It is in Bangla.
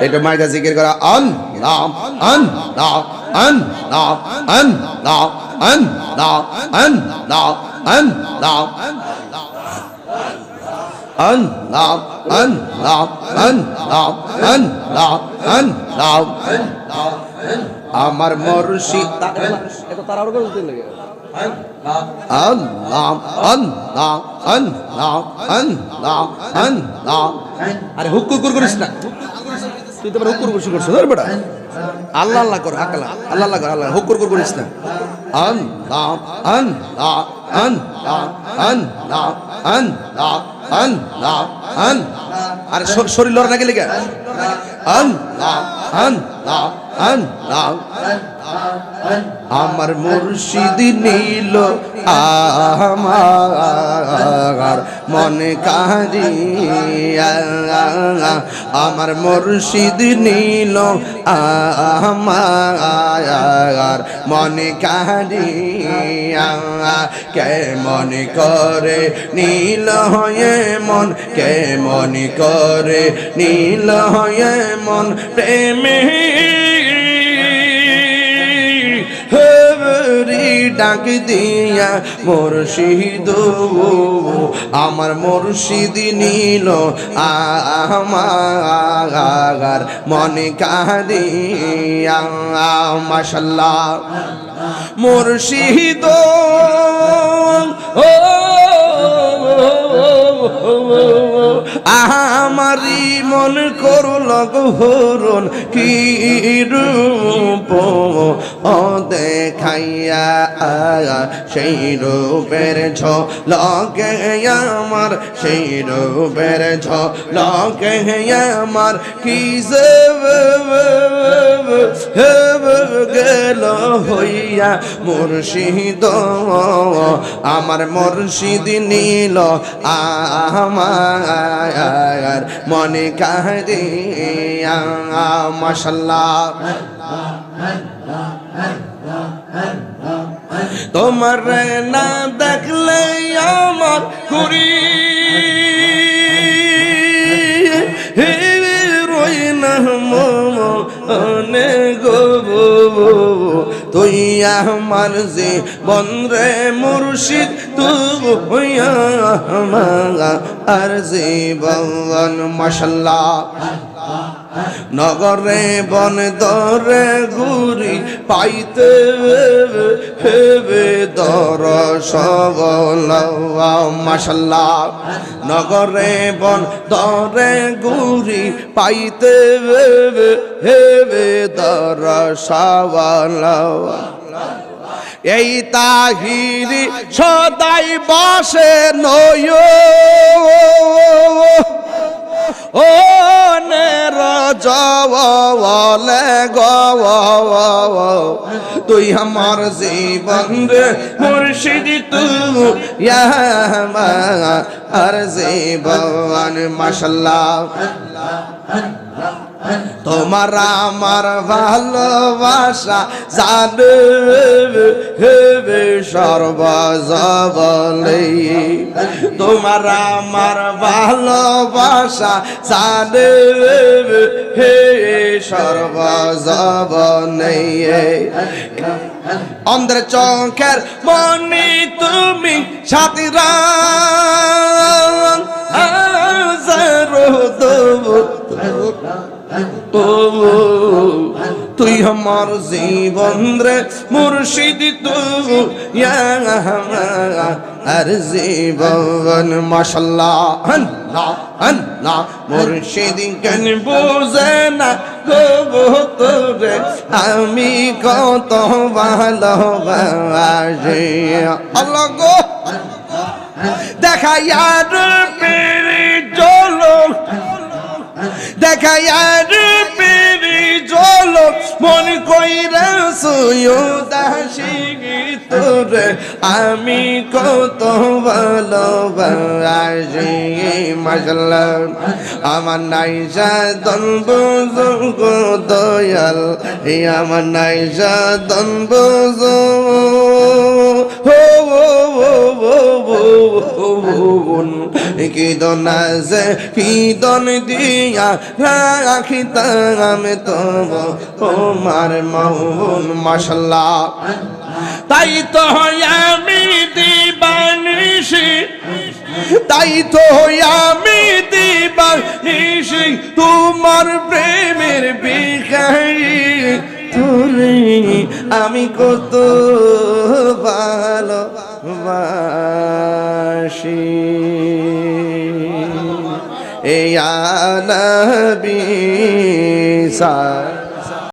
একটু মাইকা জিকির করা আল্লাহ আল্লাহ আল্লাহ আল্লাহ আল্লাহ আল্লাহ আল্লাহ আল্লাহ আল্লাহ আল্লাহ আল্লাহ আল্লাহ আমার মুর্শিদ এত তাড়াহুড়ো করে বলতে লাগে আল্লাহ আল্লাহ আল্লাহ আল্লাহ আল্লাহ আরে হুক্কুর করিস না তুই তো হুক্কুর করছিস ধর বেটা আল্লাহ আল্লাহ কর আকলা আল্লাহ আল্লাহ কর আল্লাহ হুক্কুর করিস না আল্লাহ আল্লাহ আল্লাহ আল্লাহ আল্লাহ আল্লাহ আরে শরীর লড় না গেলে কে আল্লাহ আল্লাহ আল্লাহ আমার মুর্শিদ নীল আমার মনে কারিয়া আমার মুর্শিদ নীল আমার মনে কারিয়া কে মনে করে নীল হয়ে মন কে মনে করে নীল হয়ে মন প্রেমে ডাক দিয়া মুর্শিদ আমার মুর্শিদ নীল আমার মনে কারিয়া মাশাআল্লাহ মুর্শিদ আমারি মন করল গহরণ কি রূপ ও দেখাইয়া সেই রূপের ঝলকে আমার সেই রূপের ঝলকে আমার কি গেল হইয়া মুর্শিদ আমার মুর্শিদ নীল আমার মনে কারিয়া মাশাআল্লাহ তোমার না দেখলে আমার করি রই না মনে গো তুই আমার জীবন রে মুর্শিদ তুই আমার জীবন মাশাআল্লাহ নগরে বন দরে ঘুরি পাইতে হেবে দর সবল মাশাআল্লাহ নগরে বন দরে ঘুরি পাইতে হেবে দর সবল এই তাহিরি সদাই বসে নয় ও নের জলে গো তুই আমার জীবন রে মুর্শিদ তুই আমার জীবন মাশাআল্লাহ তোমার আমার ভালোবাসা জানে হেবে সর্বজবলে তোমার আমার ভালোবাসা জানে হে সর্বজবনে অন্ধের চোখের মনি তুমি সাথীরা তুই আমার জীবন রে মুর্শিদ তুই আর জীবন মাশাআল্লাহ আল্লাহ মুর্শিদ কেন বুঝে না গো তোরে আমি কত ভালোবাসি আল্লাহ গো দেখা ইয়ার পেরে চলো দেখা ইয়ার পেরে চলো মন কইরা সুয়দাসী তোরে আমি কত ভালোবাসি মাশাআল্লাহ আমার নাইসা দনবুজুর্গ দয়াল আমার নাইসা দনবুজুর্গ কিদন আছে কিদন দিয়া রাখিতাম তব তোমার মৌন মাশাল্লাহ তাই তো আমি দিবানিশি তাই তো আমি দিবানিশি তোমার প্রেমের ভিখারি তোরে আমি কত ভালোবাসি ইয়া নবী